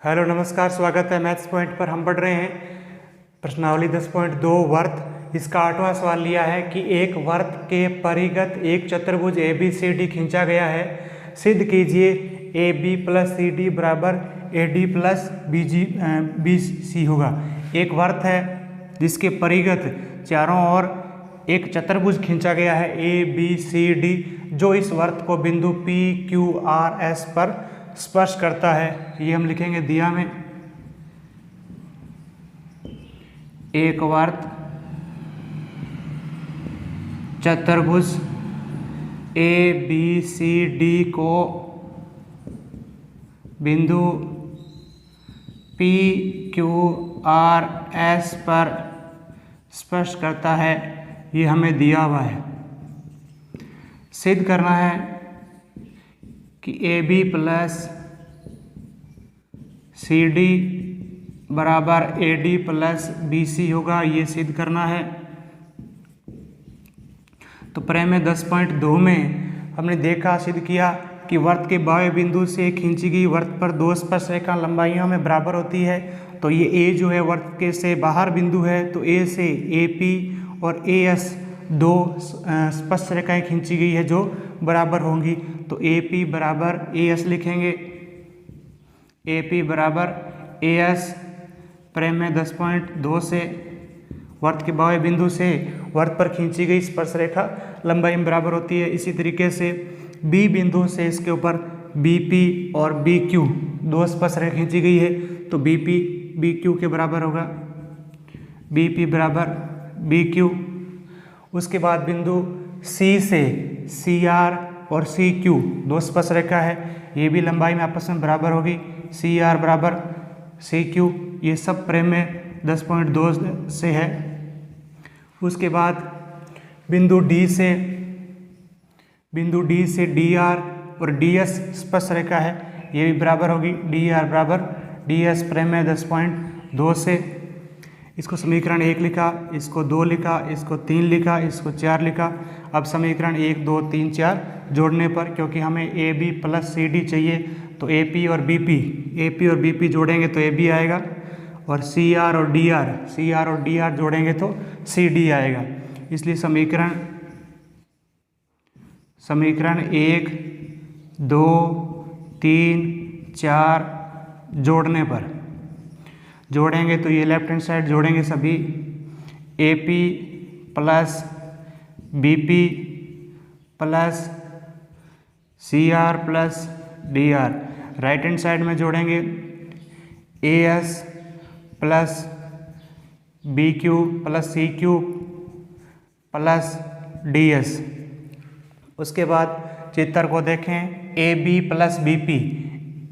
Hello नमस्कार, स्वागत है मैथ्स पॉइंट पर। हम पढ़ रहे हैं प्रश्नावली 10.2 वर्त। इसका 8वां सवाल लिया है कि एक वर्त के परिगत एक चतुर्भुज ए बी सी डी खींचा गया है। सिद्ध कीजिए A B plus C D बराबर A D plus B C होगा। एक वर्त है जिसके परिगत चारों ओर एक चतुर्भुज खींचा गया है ए बी सी डी, जो इस वर्त को बिंदु पी क्यू आर एस पर स्पर्श करता है। ये हम लिखेंगे दिया में। एक वर्त चतुर्भुज ए बी सी डी को बिंदु पी क्यू आर एस पर स्पर्श करता है। ये हमें दिया हुआ है। सिद्ध करना है कि A B plus C D बराबर A D plus B C होगा। ये सिद्ध करना है। तो प्रमेय 10.2 में हमने देखा, सिद्ध किया कि वर्त के बाह्य बिंदु से खींची गई वर्त पर दो स्पर्श रेखा लंबाइयों में बराबर होती है। तो ये ए जो है वर्त के से बाहर बिंदु है, तो ए से ए पी और ए एस दो स्पर्श रेखाएं खींची गई है जो बराबर होंगी। तो ए पी बराबर ए एस लिखेंगे। ए पी बराबर ए एस प्रमेय 10.2 से वर्त के बाह्य बिंदु से वर्त पर खींची गई स्पर्श रेखा लंबाई में बराबर होती है। इसी तरीके से बी बिंदु से इसके ऊपर बी पी और बी क्यू दो स्पर्श रेखा खींची गई है, तो बी पी बी क्यू के बराबर होगा। बी पी बराबर बी क्यू। उसके बाद बिंदु सी से सी आर और सी क्यू दो स्पर्श रेखा है, ये भी लंबाई में आपस में बराबर होगी। सी आर बराबर सी क्यू। ये सब प्रमेय 10.2 से है। उसके बाद बिंदु डी से डी आर और डी एस स्पर्श रेखा है, ये भी बराबर होगी। डी आर बराबर डी एस प्रमेय 10.2 से। इसको समीकरण 1 लिखा, इसको 2 लिखा, इसको 3 लिखा, इसको 4 लिखा। अब समीकरण 1 2 3 4 जोड़ने पर, क्योंकि हमें A B plus C D चाहिए, तो ए पी और बी पी जोड़ेंगे तो ए बी आएगा, और सी आर और डी आर जोड़ेंगे तो सी डी आएगा। इसलिए समीकरण 1 2 3 4 जोड़ेंगे तो ये लेफ्ट हैंड साइड जोड़ेंगे सभी। A P plus B P plus C R plus D R. Right hand side में जोड़ेंगे A S plus B Q plus C Q plus D S. उसके बाद चित्र को देखें, A B plus B P,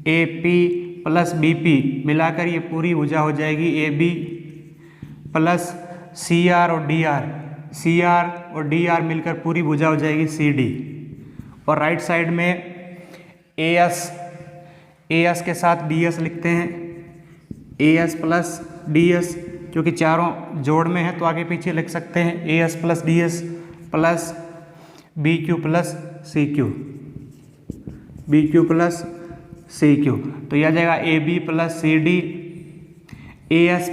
A P plus B P मिलाकर ये पूरी भुजा हो जाएगी A B plus C R और डी आर मिलकर पूरी भुजा हो जाएगी सी डी। और राइट साइड में ए एस के साथ डी एस लिखते हैं। A S plus D S, क्योंकि चारों जोड़ में है तो आगे पीछे लिख सकते हैं। A S plus D S plus B Q plus C Q, तो यह आ जाएगा A B plus C D, A S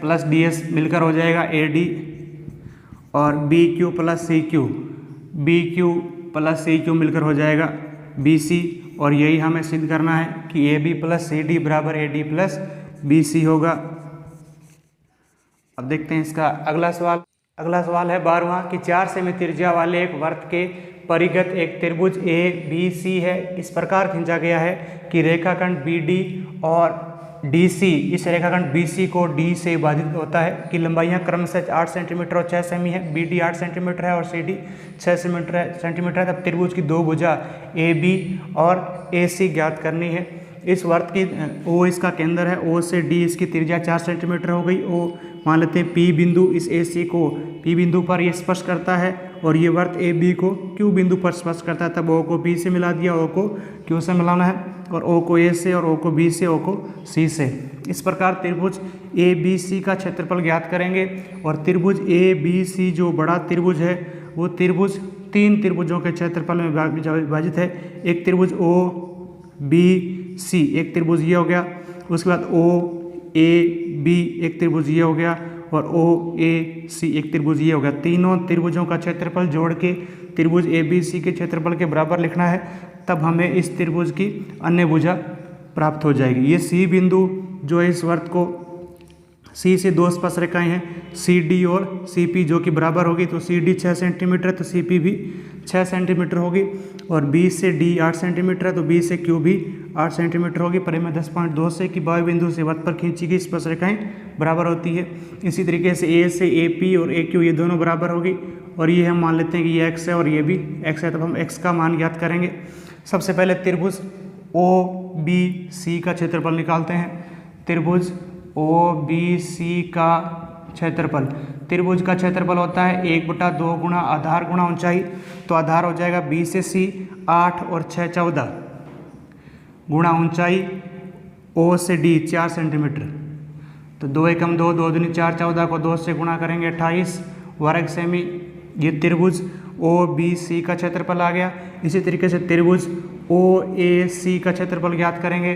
plus D S मिलकर हो जाएगा ए डी, और B Q plus C Q मिलकर हो जाएगा बी सी। और यही हमें सिद्ध करना है कि A B plus C D बराबर A D plus B C होगा। अब देखते हैं इसका अगला सवाल है 12वां कि 4 सेमी त्रिज्या वाले एक वर्त के परिगत एक त्रिभुज ए बी सी है। इस प्रकार खींचा गया है कि रेखाखंड बी डी और डी सी, इस रेखाखंड बी सी को डी से विभाजित होता है कि लंबाइयाँ क्रमशः 8 सेंटीमीटर और 6 सेमी है। बी डी 8 सेंटीमीटर है और सी डी 6 सेंटीमीटर है। तब त्रिभुज की दो भुजा ए बी और ए सी ज्ञात करनी है। इस वर्त की ओ इसका केंद्र है, ओ से डी इसकी त्रिज्या 4 सेंटीमीटर हो गई। ओ मान लेते हैं पी बिंदु, इस ए सी को पी बिंदु पर ये स्पर्श करता है, और ये वर्त ए बी को क्यू बिंदु पर स्पर्श करता है। तब ओ को बी से मिला दिया, ओ को क्यू से मिलाना है, और ओ को ए से, और ओ को बी से, ओ को सी से। इस प्रकार त्रिभुज ए बी सी का क्षेत्रफल ज्ञात करेंगे। और त्रिभुज ए बी सी जो बड़ा त्रिभुज है, वो त्रिभुज 3 त्रिभुजों के क्षेत्रफल में विभाजित है। एक त्रिभुज ओ बी सी एक त्रिभुज ये हो गया, उसके बाद ओ ए बी एक त्रिभुज ये हो गया, और ओ ए सी एक त्रिभुज ये हो गया। तीनों त्रिभुजों का क्षेत्रफल जोड़ के त्रिभुज ए बी सी के क्षेत्रफल के बराबर लिखना है, तब हमें इस त्रिभुज की अन्य भुजा प्राप्त हो जाएगी। ये सी बिंदु जो है इस वर्त को सी से दो स्पर्श रेखाएं हैं सी डी और सी पी जो कि बराबर होगी, तो सी डी 6 सेंटीमीटर तो सी पी भी 6 सेंटीमीटर होगी, और बी से डी 8 सेंटीमीटर है तो बी से क्यू भी 8 सेंटीमीटर होगी। परिमेय 10.2 से कि बाह्य बिंदु से वर्त पर खींची गई स्पर्श रेखाएं बराबर होती है। इसी तरीके से ए से ए पी और ए क्यू ये दोनों बराबर होगी, और ये हम मान लेते हैं कि ये एक्स है और ये भी एक्स है, तब हम एक्स का मान ज्ञात करेंगे। सबसे पहले त्रिभुज ओ बी सी का क्षेत्रफल निकालते हैं। त्रिभुज ओ बी सी का क्षेत्रफल, त्रिभुज का क्षेत्रफल होता है 1/2 गुणा आधार गुणा ऊंचाई, तो आधार हो जाएगा बी से सी 8 और 6 14 गुणा ऊंचाई ओ से डी 4 सेंटीमीटर, तो 2 एकम 2 2 दूनी 4 14 को 2 से गुणा करेंगे 28 वर्ग सेमी। ये त्रिभुज ओ बी सी का क्षेत्रफल आ गया। इसी तरीके से त्रिभुज ओ ए सी का क्षेत्रफल ज्ञात करेंगे।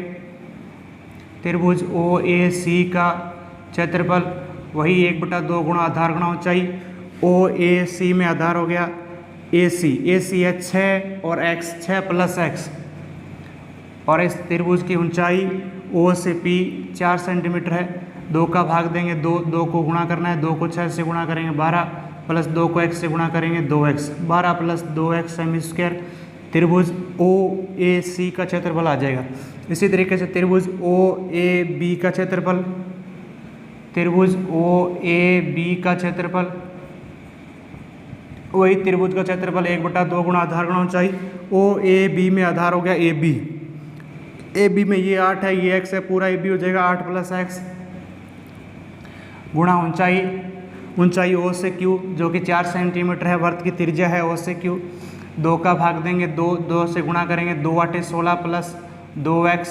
त्रिभुज ओ ए सी का क्षेत्रफल वही 1/2 गुणा आधार गुणा ऊंचाई, ओ ए सी में आधार हो गया ए सी है 6 और एक्स 6 प्लस एक्स, और इस त्रिभुज की ऊंचाई ओ से पी 4 सेंटीमीटर है। 2 का भाग देंगे 2 को गुणा करना है, 2 को 6 से गुणा करेंगे 12 प्लस 2 को x से गुणा करेंगे 2x 12 plus 2x semi square. त्रिभुज ओ ए सी का क्षेत्रफल आ जाएगा। इसी तरीके से त्रिभुज ओ ए बी का क्षेत्रफल, त्रिभुज ओ ए बी का क्षेत्रफल वही त्रिभुज का क्षेत्रफल 1/2 गुणा आधार गुणा ऊंचाई, ओ ए बी में आधार हो गया ए बी में ये 8 है ये x है, पूरा ए बी हो जाएगा 8 प्लस एक्स गुणा ऊंचाई ओ से क्यू जो कि 4 सेंटीमीटर है, वर्त की त्रिज्या है ओ से क्यू। 2 का भाग देंगे 2 से गुणा करेंगे 2 8 16 प्लस 2x,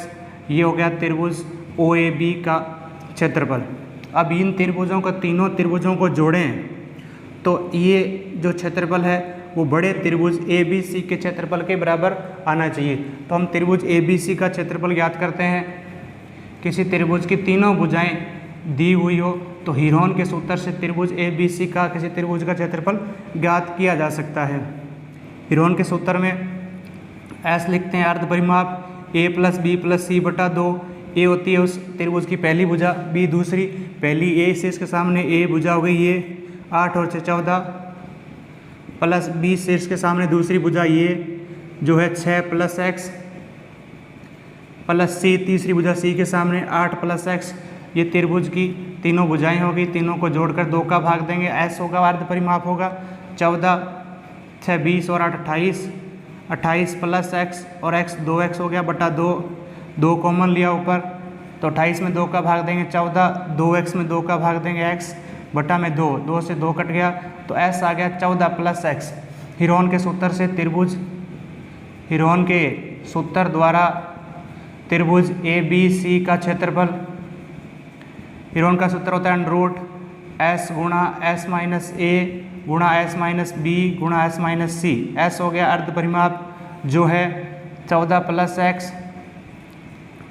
ये हो गया त्रिभुज ओ ए बी का क्षेत्रफल। अब इन त्रिभुजों को तीनों त्रिभुजों को जोड़ें तो ये जो क्षेत्रफल है वो बड़े त्रिभुज ए बी सी के क्षेत्रफल के बराबर आना चाहिए। तो हम त्रिभुज ए बी सी का क्षेत्रफल ज्ञात करते हैं। किसी त्रिभुज की तीनों भुजाएं दी हुई हो तो हीरोन के सूत्र से त्रिभुज ए बी सी का किसी त्रिभुज का क्षेत्रफल ज्ञात किया जा सकता है। हीरोन के सूत्र में एस लिखते हैं अर्ध परिमाप ए प्लस बी प्लस सी बटा 2। ए होती है उस त्रिभुज की पहली भुजा, बी दूसरी, पहली ए से इसके सामने ए भुजा हो गई ये 8 और 6 14 प्लस बी से इसके सामने दूसरी भुजा ये जो है 6 प्लस एक्स प्लस सी तीसरी भुजा सी के सामने 8 प्लस एक्स। ये त्रिभुज की तीनों भुजाएं होगी, तीनों को जोड़कर 2 का भाग देंगे, एस होगा अर्ध परिमाप होगा 14 6 20 और 8 28 प्लस एक्स और एक्स 2x हो गया बटा 2 कॉमन लिया ऊपर तो 28 में 2 का भाग देंगे 14, 2x में 2 का भाग देंगे x बटा में 2 से 2 कट गया तो s आ गया 14 प्लस एक्स। हीरोन के सूत्र से त्रिभुज हीरोन के सूत्र द्वारा त्रिभुज ए बी सी का क्षेत्रफल, हीरोन का सूत्र होता है रूट s गुणा s माइनस ए गुणा s माइनस बी गुणा s माइनस सी। s हो गया अर्ध परिमाप जो है 14 प्लस एक्स,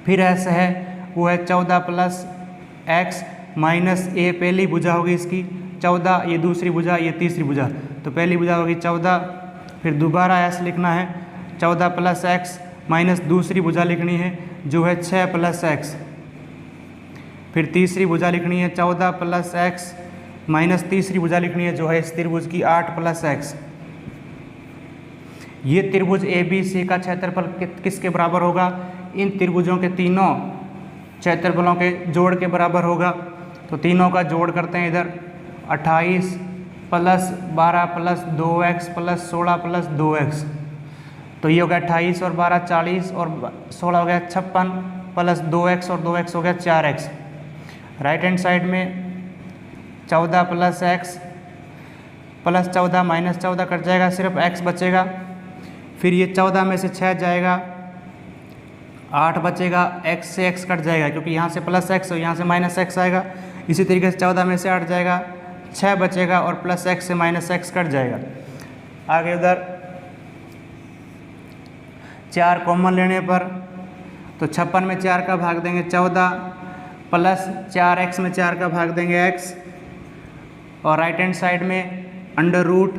फिर s है वो है 14 प्लस एक्स माइनस ए पहली भुजा होगी इसकी 14, ये दूसरी भुजा ये तीसरी भुजा, तो पहली भुजा होगी 14, फिर दोबारा s लिखना है 14 प्लस एक्स माइनस दूसरी भुजा लिखनी है जो है 6 प्लस एक्स, फिर तीसरी भुजा लिखनी है 14 प्लस एक्स माइनस तीसरी भुजा लिखनी है जो है इस त्रिभुज की 8 प्लस एक्स। ये त्रिभुज ए बी सी का क्षेत्रफल किसके बराबर होगा? इन त्रिभुजों के तीनों क्षेत्रफलों के जोड़ के बराबर होगा। तो तीनों का जोड़ करते हैं इधर 28 plus 12 plus 2x plus 16 plus 2x, तो ये हो गया 28 और 12 40 और 16 हो गया 56 प्लस 2x और 2x हो गया 4x। राइट हैंड साइड में 14 plus x plus 14 minus 14 cut जाएगा, सिर्फ x बचेगा। फिर ये 14 में से 6 जाएगा 8 बचेगा, x से x कट जाएगा क्योंकि यहाँ से प्लस x और यहाँ से माइनस x आएगा। इसी तरीके से 14 में से 8 जाएगा 6 बचेगा और प्लस x से माइनस x कट जाएगा। आगे उधर 4 कॉमन लेने पर तो 56 में 4 का भाग देंगे 14 प्लस 4x में 4 का भाग देंगे x, और राइट हैंड साइड में अंडर रूट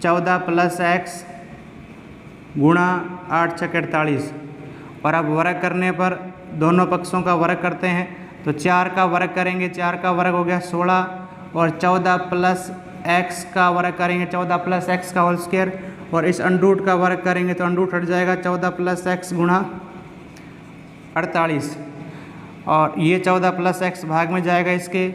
14 प्लस x गुणा 8 छक 48। और अब वर्ग करने पर दोनों पक्षों का वर्ग करते हैं, तो 4 का वर्ग करेंगे, 4 का वर्ग हो गया 16, और 14 प्लस x का वर्ग करेंगे 14 प्लस x का होल स्क्वायर, और इस अंडरूट का वर्ग करेंगे तो अंडरूट हट जाएगा 14 प्लस x गुणा 48, और ये 14 प्लस x भाग में जाएगा इसके,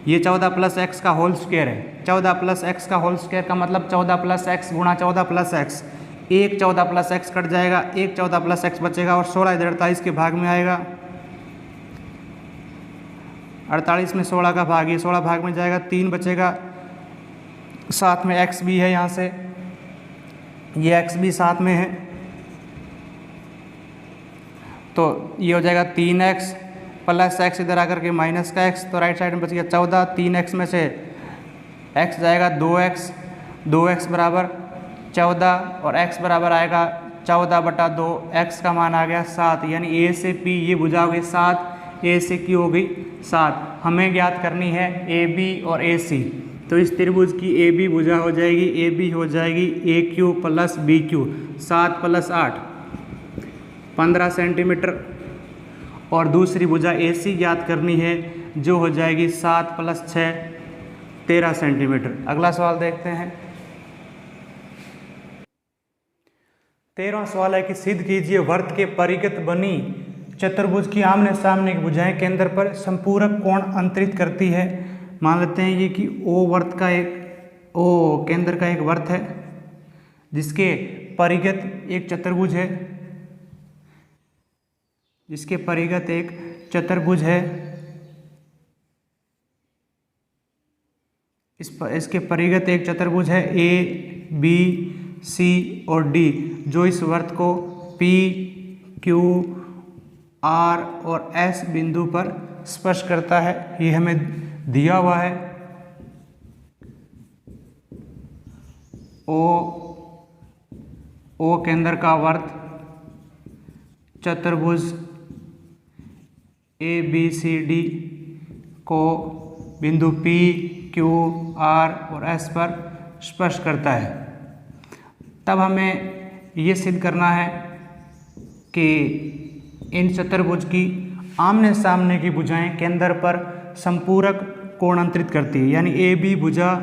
ये 14 प्लस x का होल स्क्वायर है, 14 प्लस x का होल स्क्वायर का मतलब 14 प्लस x गुणा 14 प्लस x, एक 14 प्लस x कट जाएगा, एक 14 प्लस x बचेगा, और 16 इधर 48 के भाग में आएगा, 48 में 16 का भाग, ये 16 भाग में जाएगा, 3 बचेगा, साथ में x भी है, यहाँ से ये x भी साथ में है, तो ये हो जाएगा 3x प्लस x इधर आकर के माइनस का x, तो राइट साइड में बच गया 14, 3x में से x जाएगा 2x, 2x बराबर 14, और x बराबर आएगा 14/2, x का मान आ गया 7, यानी a से p ये भुजा हो गई 7, a से q हो गई 7। हमें ज्ञात करनी है ab और ac, तो इस त्रिभुज की AB भुजा हो जाएगी, AB हो जाएगी AQ plus BQ, 7 plus 8 15 centimetre, और दूसरी भुजा AC ज्ञात करनी है जो हो जाएगी 7 प्लस 6 13 सेंटीमीटर। अगला सवाल देखते हैं। 13वां सवाल है कि सिद्ध कीजिए वर्त के परिगत बनी चतुर्भुज की आमने सामने की भुजाएं केंद्र पर संपूरक कोण अंतरित करती है। मान लेते हैं ये कि O केंद्र का एक वर्त है जिसके परिगत एक चतुर्भुज है, जिसके परिगत एक चतुर्भुज है, इसके परिगत एक चतुर्भुज है A, B, C और D, जो इस वर्त को P, Q, R और S बिंदु पर स्पर्श करता है। ये हमें दिया हुआ है। O केंद्र का वर्त चतुर्भुज ABCD को बिंदु P, Q, R और S पर स्पर्श करता है। तब हमें ये सिद्ध करना है कि इन चतुर्भुज की आमने सामने की भुजाएं केंद्र पर संपूरक कोण अंतरित करती है, यानी AB भुजा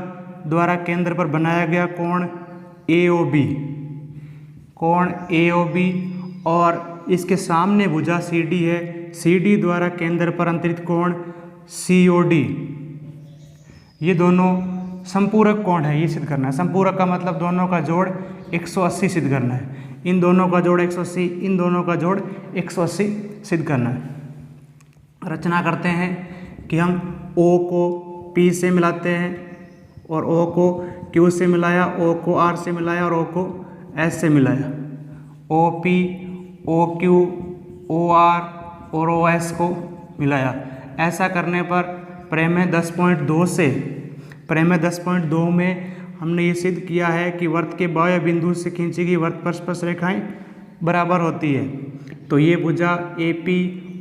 द्वारा केंद्र पर बनाया गया कोण AOB और इसके सामने भुजा CD है, CD द्वारा केंद्र पर अंतरित कोण COD, ये दोनों संपूरक कोण है। ये सिद्ध करना है। संपूरक का मतलब दोनों का जोड़ 180 सिद्ध करना है। इन दोनों का जोड़ 180, इन दोनों का जोड़ 180 सिद्ध करना है। रचना करते हैं कि हम O को P से मिलाते हैं और O को Q से मिलाया, O को R से मिलाया और O को S से मिलाया। OP, OQ, OR और OS को मिलाया। ऐसा करने पर प्रमेय 10.2 में हमने ये सिद्ध किया है कि वर्त के बाह्य बिंदु से खींची गई वर्त पर स्पर्श रेखाएं बराबर होती है। तो ये भुजा AP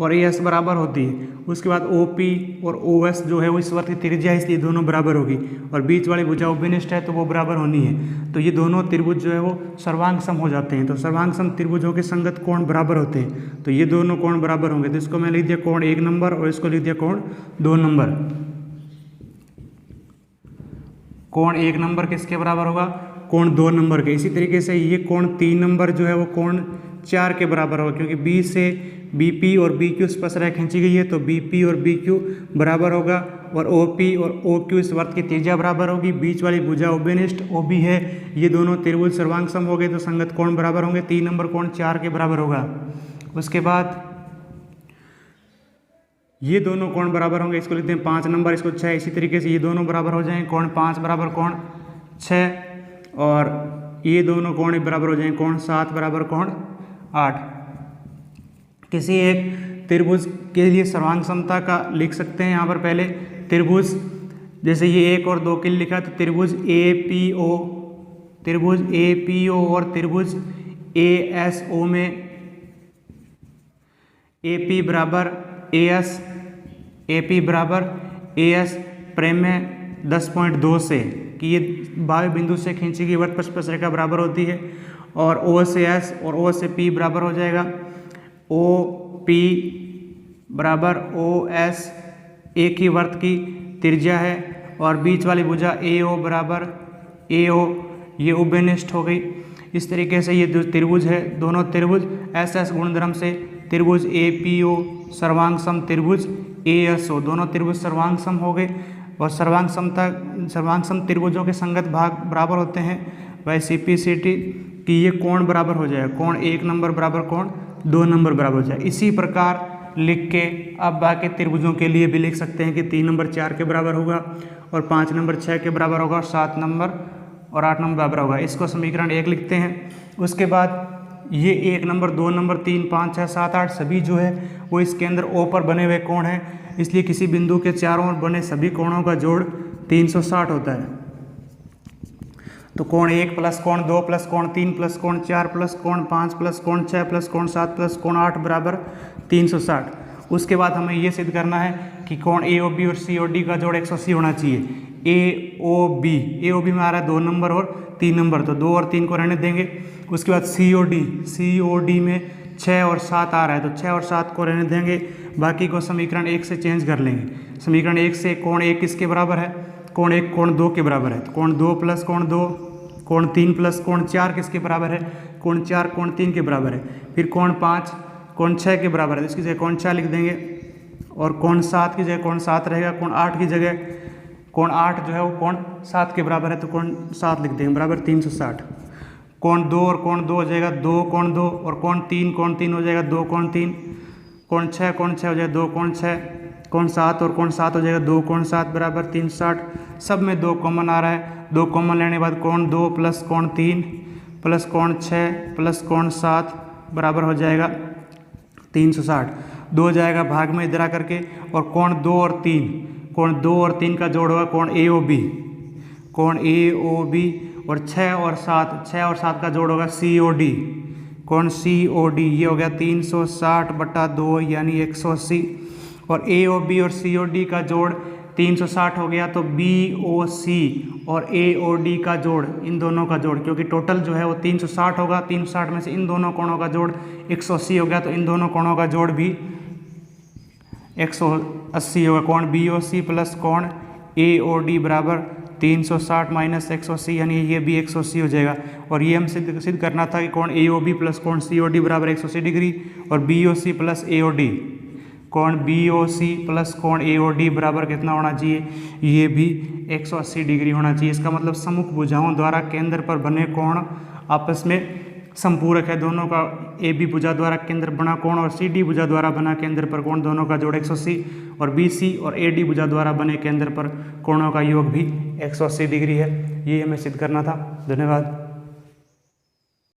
और AS बराबर होती है। उसके बाद OP और OS जो है वो इस वर्त की त्रिज्या है, इसलिए दोनों बराबर होगी, और बीच वाली भुजा उपनिष्ठ है तो वो बराबर होनी है। तो ये दोनों त्रिभुज जो है वो सर्वांग सम हो जाते हैं। तो सर्वांग सम त्रिभुजों के संगत कोण बराबर होते हैं, तो ये दोनों कोण बराबर होंगे। तो इसको मैं लिख दिया कोण 1 नंबर और इसको लिख दिया कोण 2 नंबर। कोण 1 नंबर किसके बराबर होगा? कोण 2 नंबर के। इसी तरीके से ये कोण 3 नंबर जो है वो कोण 4 के बराबर होगा, क्योंकि B से BP और BQ स्पर्श रेखा खींची गई है, तो BP और BQ बराबर होगा, और OP और OQ इस वर्त की त्रिज्या बराबर होगी। बीच वाली भुजा उभयनिष्ठ OB है। ये दोनों त्रिभुज सर्वांग सम हो गए, तो संगत कोण बराबर होंगे। 3 नंबर कोण 4 के बराबर होगा। उसके बाद ये दोनों कोण बराबर होंगे, इसको लिखते हैं 5 नंबर, इसको 6। इसी तरीके से ये दोनों बराबर हो जाएंगे, कोण 5 बराबर कोण 6, और ये दोनों कोण बराबर हो जाएंगे, कोण 7 बराबर कोण 8। किसी एक त्रिभुज के लिए सर्वांग समता का लिख सकते हैं। यहाँ पर पहले त्रिभुज, जैसे ये 1 और 2 के लिए लिखा, तो त्रिभुज APO और त्रिभुज ASO में ए पी बराबर ए एस प्रमेय 10.2 से कि ये बाह्य बिंदु से खींची गई वृत्त पर स्पर्शरेखा बराबर होती है, और ओ से एस और ओ से पी बराबर हो जाएगा ओ पी बराबर ओ एस, एक ही वृत्त की त्रिज्या है, और बीच वाली भुजा ए ओ बराबर ए ओ, ये उभयनिष्ठ हो गई। इस तरीके से ये जो त्रिभुज है, दोनों त्रिभुज एस एस गुणधर्म से त्रिभुज ए पी ओ सर्वांग सम त्रिभुज ए एस ओ, दोनों त्रिभुज सर्वांग सम हो गए, और सर्वांग सम त्रिभुजों के संगत भाग बराबर होते हैं बाय CP/CT कि ये कोण बराबर हो जाएगा, कोण 1 नंबर बराबर कोण 2 नंबर बराबर हो जाए। इसी प्रकार लिख के अब बाकी त्रिभुजों के लिए भी लिख सकते हैं कि 3 नंबर 4 के बराबर होगा, और 5 नंबर 6 के बराबर होगा, और 7 नंबर और 8 नंबर बराबर होगा। इसको समीकरण 1 लिखते हैं। उसके बाद ये 1 नंबर 2 नंबर 3 5 6 7 8 सभी जो है वो इसके अंदर ओ पर बने हुए कोण हैं, इसलिए किसी बिंदु के चारों ओर बने सभी कोणों का जोड़ 360 होता है। तो कोण 1 प्लस कोण 2 प्लस कोण 3 प्लस कोण 4 प्लस कोण 5 प्लस कोण 6 प्लस कोण 7 प्लस कोण 8 बराबर 360। उसके बाद हमें ये सिद्ध करना है कि कोण AOB और COD का जोड़ 180 होना चाहिए। AOB में आ रहा है 2 नंबर और 3 नंबर, तो 2 और 3 को रहने देंगे। उसके बाद COD में 6 और 7 आ रहा है, तो 6 और 7 को रहने देंगे, बाकी को समीकरण 1 से चेंज कर लेंगे। समीकरण 1 से कोण 1 किसके बराबर है, कोण 1 कोण 2 के बराबर है, तो कोण 2 प्लस कोण 2, कोण 3 प्लस कोण 4 किसके बराबर है, कोण 4 कोण 3 के बराबर है। फिर कोण 5 कोण 6 के बराबर है, इसकी जगह कोण 6 लिख देंगे, और कोण 7 की जगह कोण 7 रहेगा, कोण 8 की जगह कोण 8 जो है वो कोण 7 के बराबर है, तो कोण 7 लिख देंगे बराबर 360। कोण 2 और कोण 2 हो जाएगा 2 कोण 2, और कोण 3 हो जाएगा 2 कोण 3, कोण 6 हो जाएगा 2 कोण 6, कोण 7 और कोण 7 हो जाएगा 2 कोण 7 बराबर 360। सब में 2 कॉमन आ रहा है, 2 कॉमन लेने के बाद कोण 2 प्लस कोण 3 प्लस कोण 6 प्लस कोण 7 बराबर हो जाएगा 360। 2 जाएगा भाग में इधर आकर के, और कोण 2 और 3 का जोड़ होगा कोण AOB, और 6 और 7 का जोड़ होगा COD, कोण COD, ये हो गया 360/2 यानी 180, और AOB और COD का जोड़ 360 हो गया, तो BOC और AOD का जोड़, इन दोनों का जोड़, क्योंकि टोटल जो है वो 360 होगा, 360 में से इन दोनों कोणों का जोड़ 180 हो गया, तो इन दोनों कोणों का जोड़ भी 180 होगा। कोण BOC प्लस कोण AOD बराबर 360 माइनस 180, यानी ये भी 180 हो जाएगा। और ये हम सिद्ध करना था कि कोण AOB प्लस कोण COD बराबर 180 डिग्री, और BOC प्लस AOD, कोण BOC प्लस कोण AOD बराबर कितना होना चाहिए, ये भी 180 डिग्री होना चाहिए। इसका मतलब सम्मुख भुजाओं द्वारा केंद्र पर बने कोण आपस में संपूरक है। दोनों का AB भुजा द्वारा केंद्र बना कोण और CD भुजा द्वारा बना केंद्र पर कोण, दोनों का जोड़ 180, और BC और AD भुजा द्वारा बने केंद्र पर कोणों का योग भी 180 डिग्री है। ये हमें सिद्ध करना था। धन्यवाद।